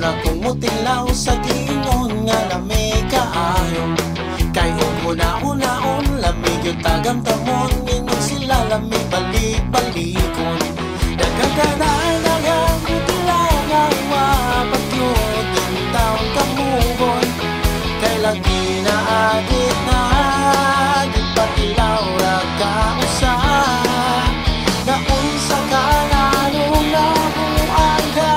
na kong mutilaw sa gingon nga lamig kaayo. Kay una-unaon lamig yung tagamtamon, nginog sila lamig balik-balikon. Nagkaganaan nagang mutilaw nga mapagyod yung taon kamugon. Kay lagi na agit na agit patilaw ra kausa. Naunsa ka na nung nabuang ka.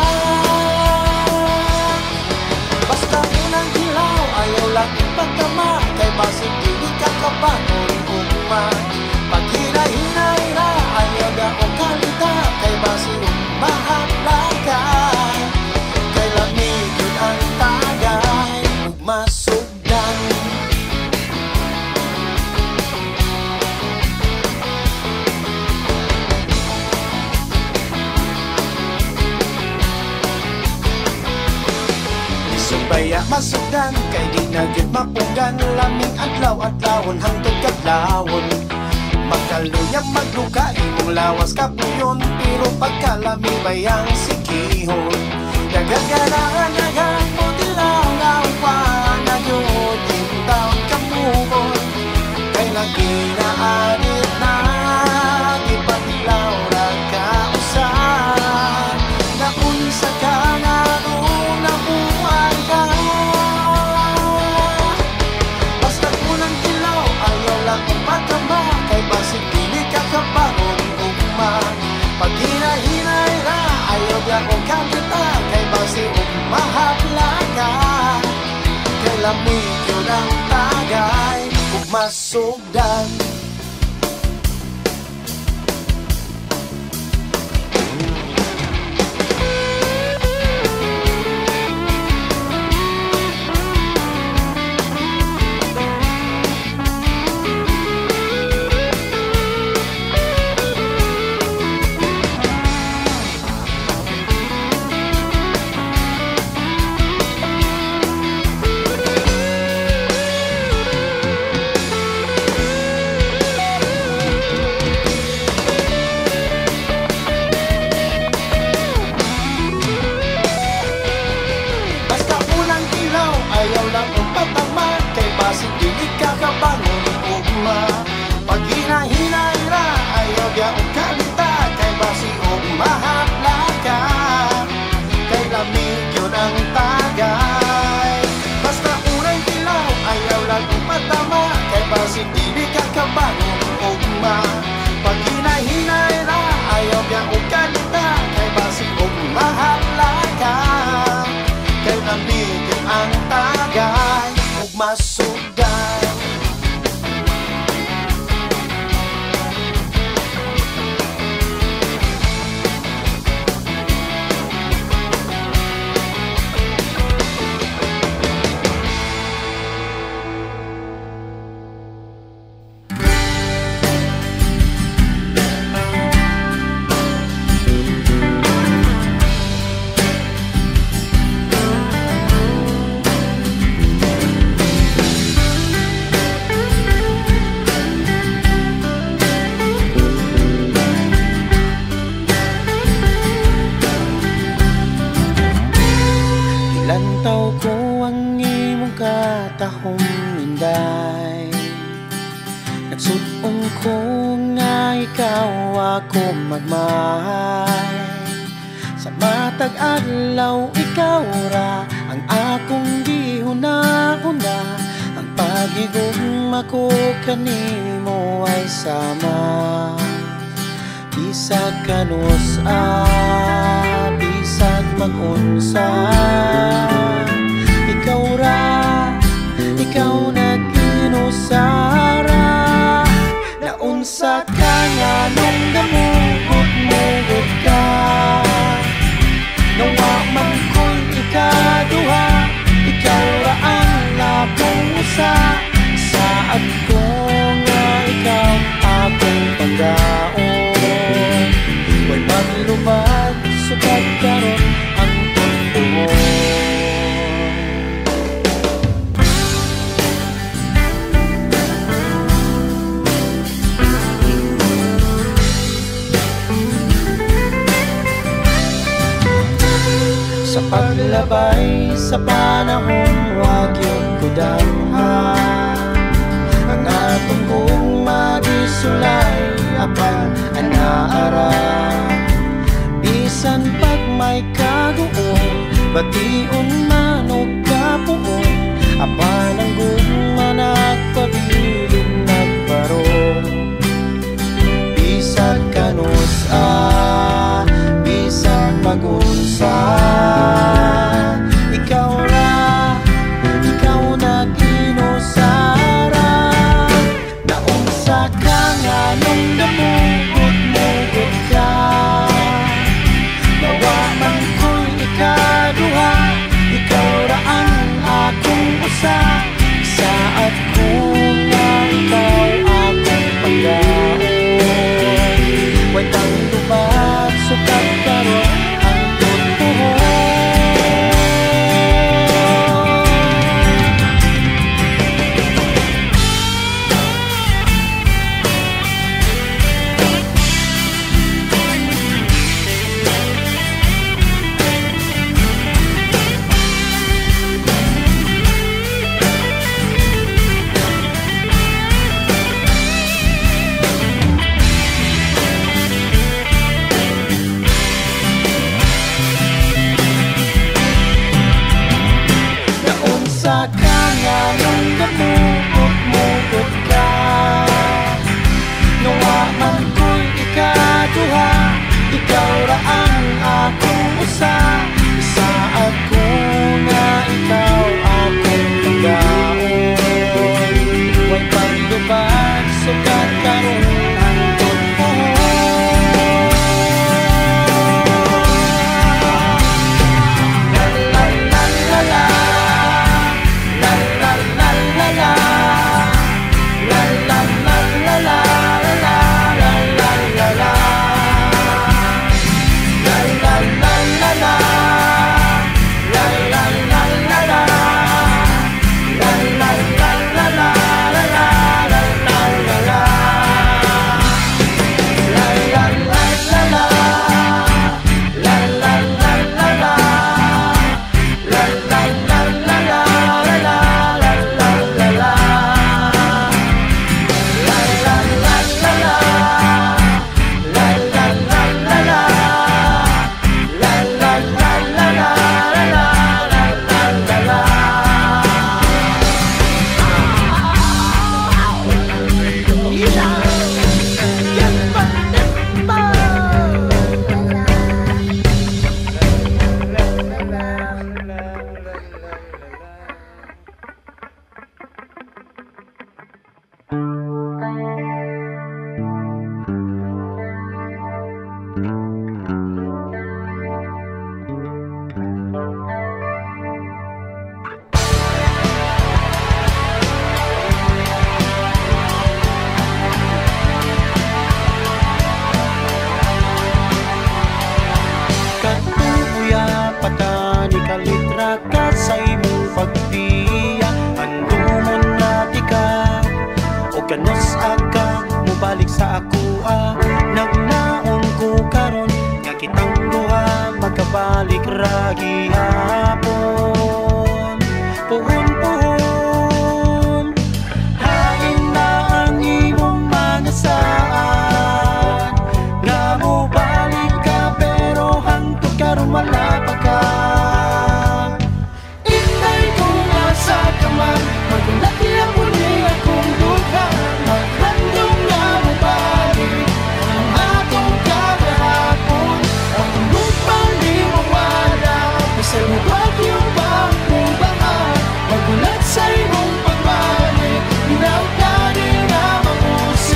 Basta unang hilaw ayaw lang ipagkama. Kay basig dili ka kabangon ugma. Pag hina-hinay ra ayaw na o kalita. Kay basig mahabla ka. Kay lamig yun ang tagay ugmasugdan. Baya masugdan, kay di na gyud mapunggan. Laming adlaw-adlawon hangtod kadlawon. Magkaluyang magluka, imong lawas kapuyon. Pero pagkalami bayang sikihon. Nagaganaan nagang mutilaw nga upan. Nagyod yung taon kamuhon. Kay lagi na anit na di patilaw ra kausa. Naunsa ka na nung nabuhay ka. Basta unang tilaw ayaw lang ipagkama. Kay basig dili ka kabangon ugma. Pag hina-hinay ra ayaw biya o kagita. Kay basig mahapla ka. Kay lamig yun ang tagay ugmasugdan. Basig dili ka kabangon ugma. Pag hinahinay ra ayaw biya o kalita. Kay basig og mahapla ka. Kay lamig ang tagay ugmasugdan. Lantaw ko ang imong katahong inday. Nagsutong ko nga ikaw ako magmahal. Sa matag adlaw ikaw ra ang akong gihuna-huna. Ang pagigugma ko kanimo ay sama. Bisag kanusa, bisag mag-unsa. Ikaw ra, ikaw nag-inusara. Naunsa ka nga nung namugot-mugot ka. Nawa man ko'y ikaduha. Ikaw ra ang labong usa. Saad ko nga ikaw akong pagkaon. Huwag maglumad, sukat karon ang tungtungon. sa panahon wag yung kudanhan. Ang atong kong magisulay apan anaara. Bisan pag may kaguon, bation man o kapuon, apan ang guma nagpabilin nagparo. Bisan kanusa, bisan magunsa, ikaw nag-inusara. Naunsa ka nga nung namugot-mugot ka, nawa man ko'y ikaduha, ikaw ra ang akong usa. Saat ko nga ikaw akong pagkaon, wetang lubag sukat karon ang totoo. Naunsa ka nga nung namugot-mugot ka, nawa man ko'y ikaduha, ikaw ra ang akong usa. Isaad ko nga ikaw akong pagkaon, way paglubad sukat karon ang totoo. Sa imong pagtiya, anduman nati ka o kanos aka mubalik sa ako. Nagnaon ko karon nga kitang duha magkabalik ra gihapon. Puhon-puhon hain na ang imong mga saan, nga mubalik ka pero hangtod karon wala pa ka. Magunati ako niya kung duha, maghandong nga mabalik ang atong kahapon. Ang lupang di mawala, basta mabag yung pagkubahan. Magulat sa imong pagbalik, inautari na mausik.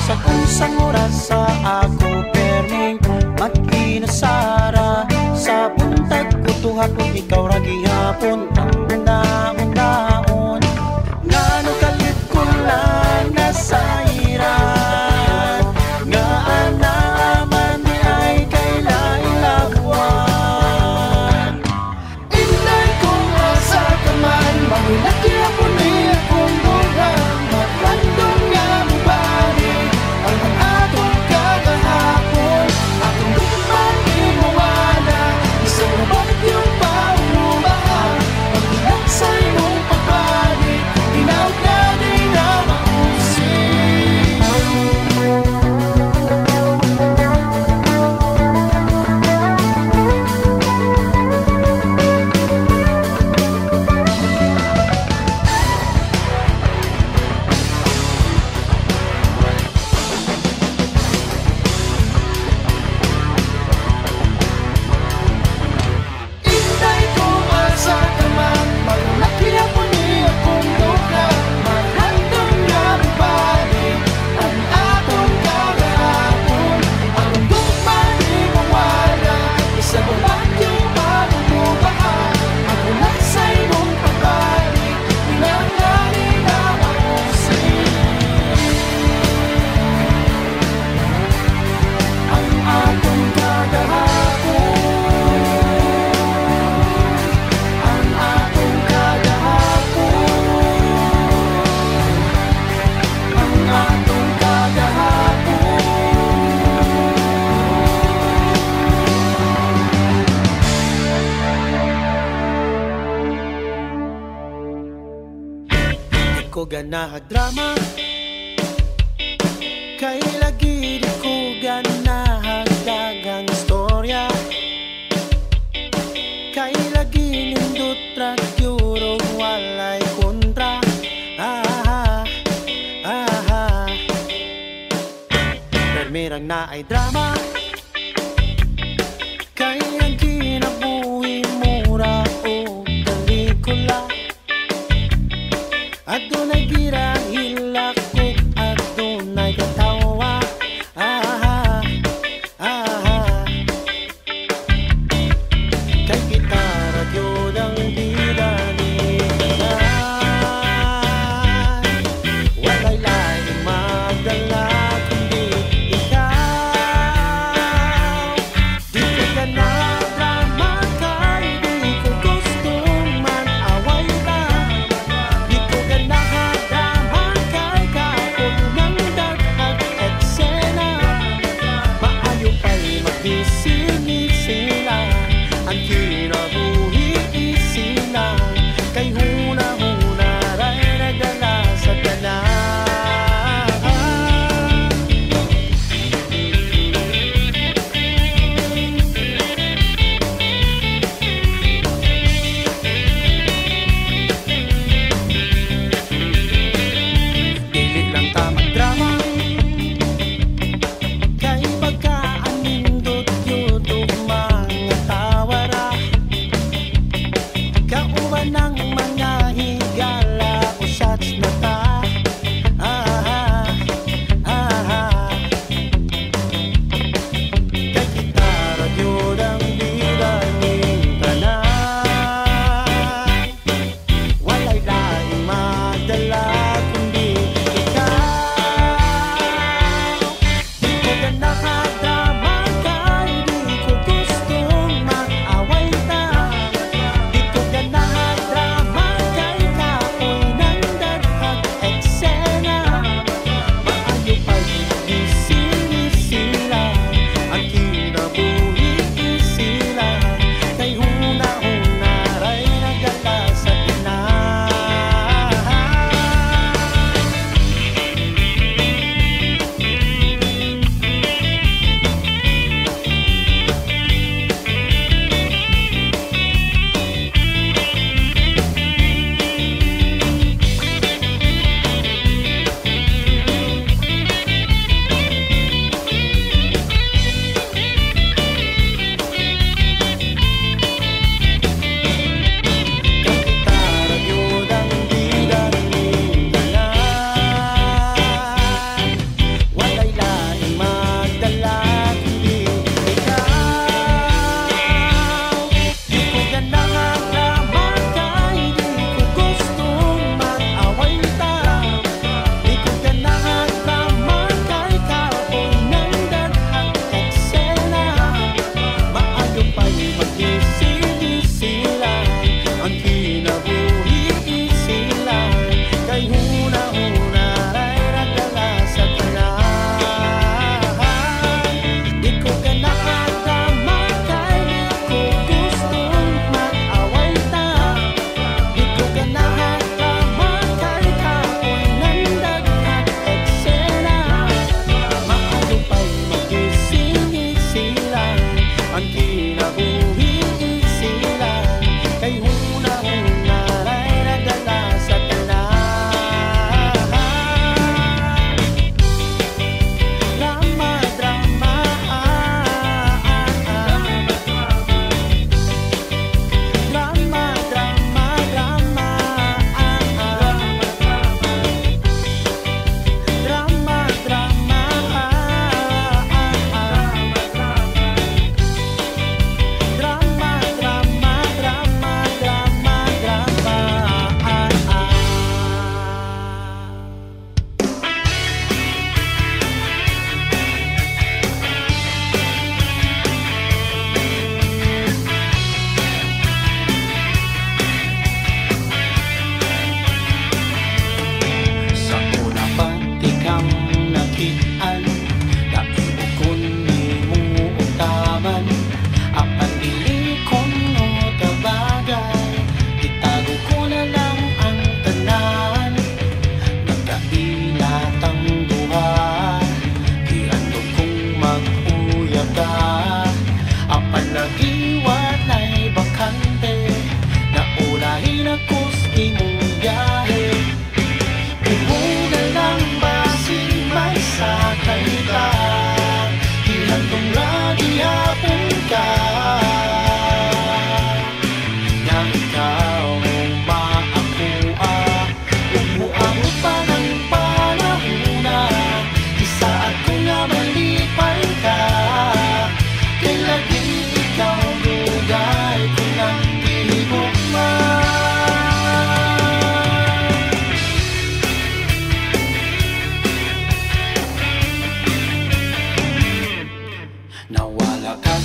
Sa unsang oras sa ako perming mag-inasara, sa buntag ko tuhapon ikaw ra gihapon ang naon-naon. Ngano kalit ko lang nasairan, nga anaman ni ay kailailawan. Inday kong asa ka man, magulat kaya po niya kung buhay. ko ganahag drama, kay lagi di ko ganahag dagang istorya, kay lagi nindot ragyurog walay kontra. Permirang na ay drama, kay ang kinabuhi mura o pelikula. Adunay girang hilakok, adunay katawa. Kay kita ragyod ang bida ni kanay, walay laing magdala kundi ikaw.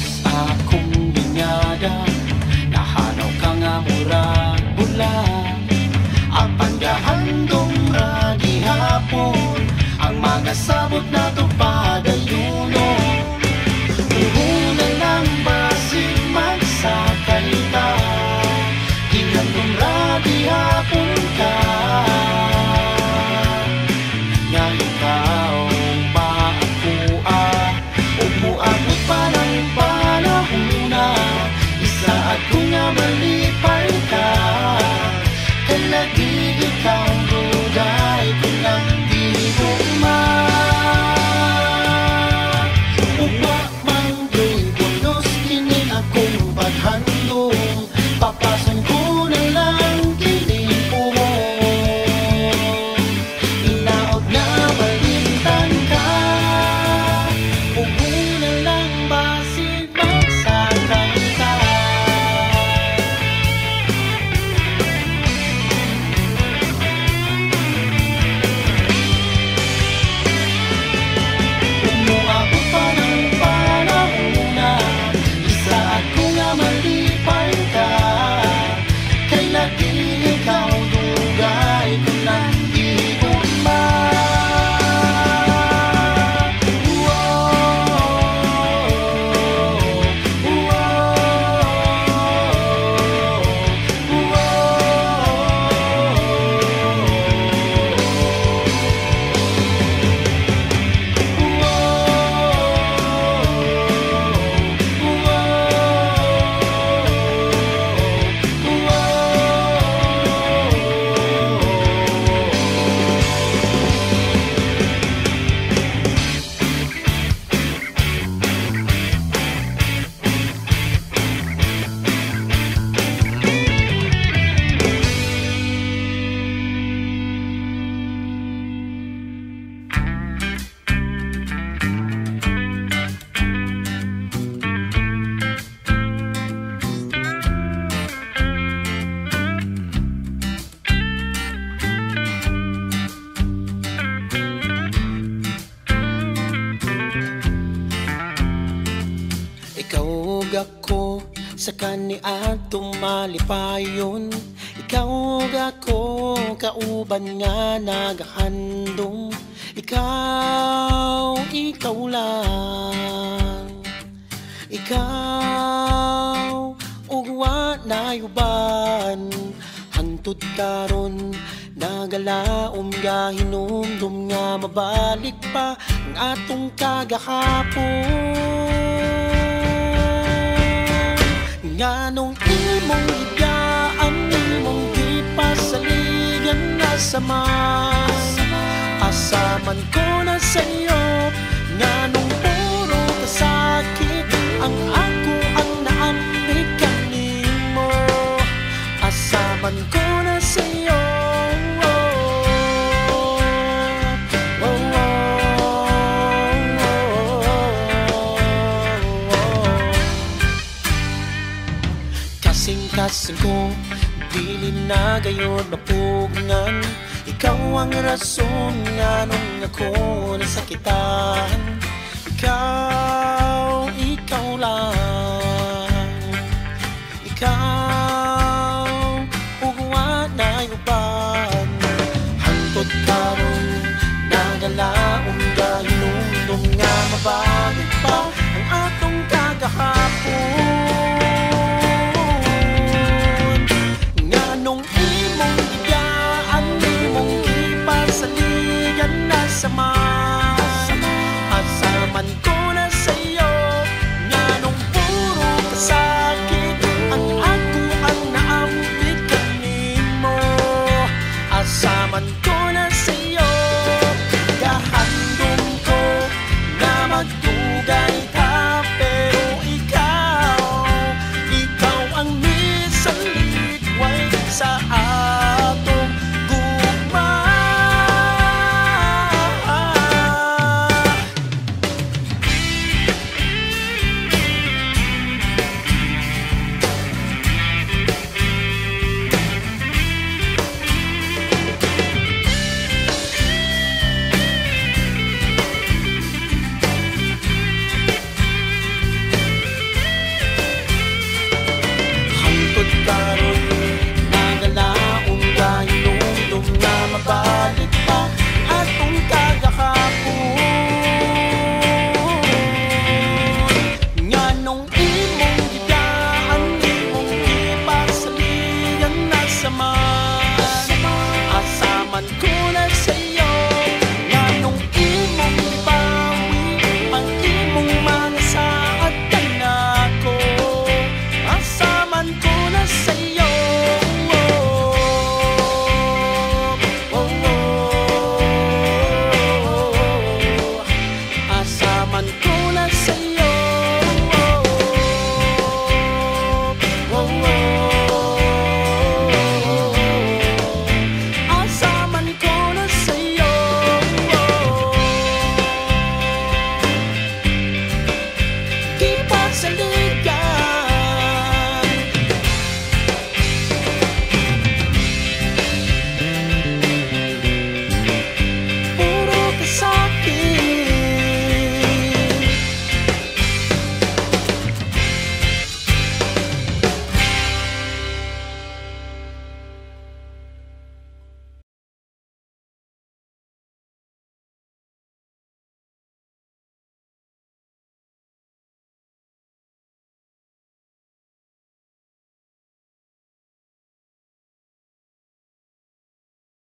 sa akong linyada, nahanaw ka nga murag bula. Apan gahandong ra gihapon ang mga sabot na tupadayono. Una lang basig magsakay ka, ginhandong ra gihapon ka. Nga ikaw pa ako ug moabot pa ng panahona, isa ako nga malipay ka. Lagi ikaw ruday kung lang di huma. Uwa mang bunos kini akong paghandong, papasan ko na lang kini pumo. Inaot na malintan ka, uwi na lang basig magsakay ka. Ikaw ako sa kaniadtong malipayon, ikaw ako kauban nga nagahandong. Ikaw lang, ikaw ugwa na yuban. Hantud karon nagalaom nga hinumdum nga mabalik pa ang atong kagahapon. Nganong imong higaan, imong di pasaligan na sama. Asaman ko na sa'yo, nganong puro kasakit ang ako ang naambit kanimo. Asaman ko na sa'yo, kasing ko, dili na gayon mapugngan. Ikaw ang rason nga nung ako nasakitan. Ikaw lang, ikaw